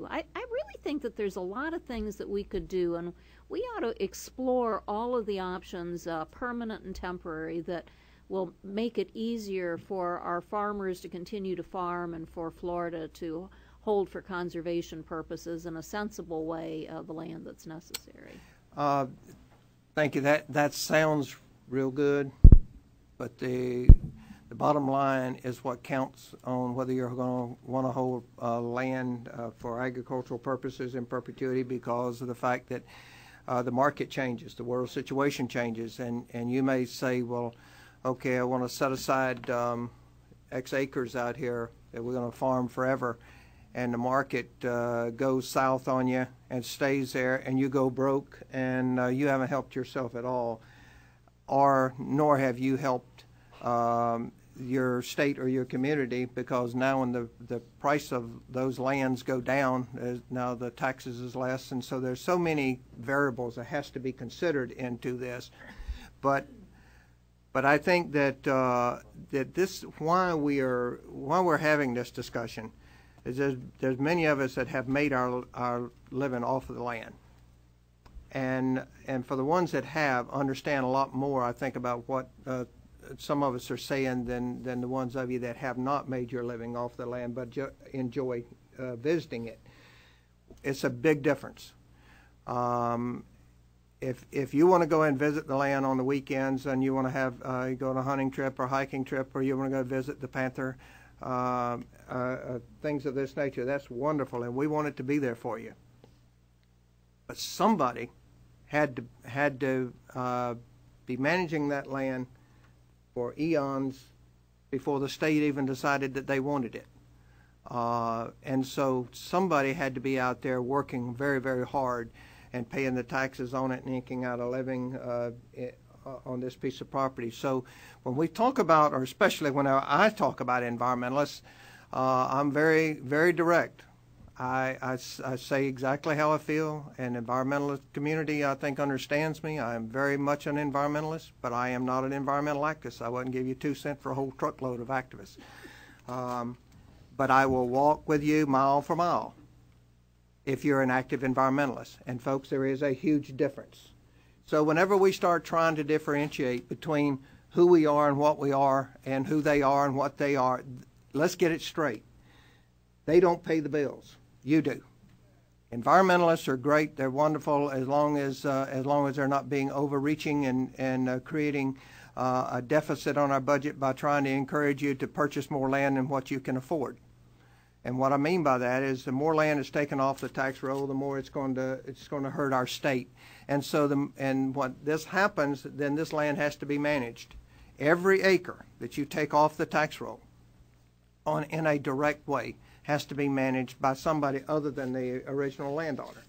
I really think that there's a lot of things that we could do, and we ought to explore all of the options, permanent and temporary, that will make it easier for our farmers to continue to farm and for Florida to hold for conservation purposes in a sensible way the land that's necessary. Thank you. That sounds real good, but the bottom line is what counts on whether you're going to want to hold land for agricultural purposes in perpetuity, because of the fact that the market changes, the world situation changes, and you may say, well, okay, I want to set aside X acres out here that we're going to farm forever, and the market goes south on you and stays there, and you go broke, and you haven't helped yourself at all, or nor have you helped your state or your community, because now when the price of those lands go down, now the taxes is less, and so there's so many variables that has to be considered into this. But I think that that this why we're having this discussion is there's many of us that have made our living off of the land, and for the ones that have, understand a lot more, I think, about what some of us are saying than the ones of you that have not made your living off the land but enjoy visiting it. It's a big difference. If you want to go and visit the land on the weekends, and you want to have you go on a hunting trip or hiking trip, or you want to go visit the panther, things of this nature, that's wonderful, and we want it to be there for you. But somebody had to be managing that land for eons before the state even decided that they wanted it. And so somebody had to be out there working very, very hard and paying the taxes on it and inking out a living on this piece of property. So when we talk about, or especially when I talk about environmentalists, I'm very, very direct. I say exactly how I feel, and the environmentalist community, I think, understands me. I am very much an environmentalist, but I am not an environmental activist. I wouldn't give you 2 cents for a whole truckload of activists. But I will walk with you mile for mile if you're an active environmentalist. And folks, there is a huge difference. So whenever we start trying to differentiate between who we are and what we are, and who they are and what they are, let's get it straight. They don't pay the bills. You do. Environmentalists are great. They're wonderful as long as they're not being overreaching and creating a deficit on our budget by trying to encourage you to purchase more land than what you can afford. And what I mean by that is the more land is taken off the tax roll, the more it's going to hurt our state. And so what this happens, then this land has to be managed. Every acre that you take off the tax roll in a direct way has to be managed by somebody other than the original landowner.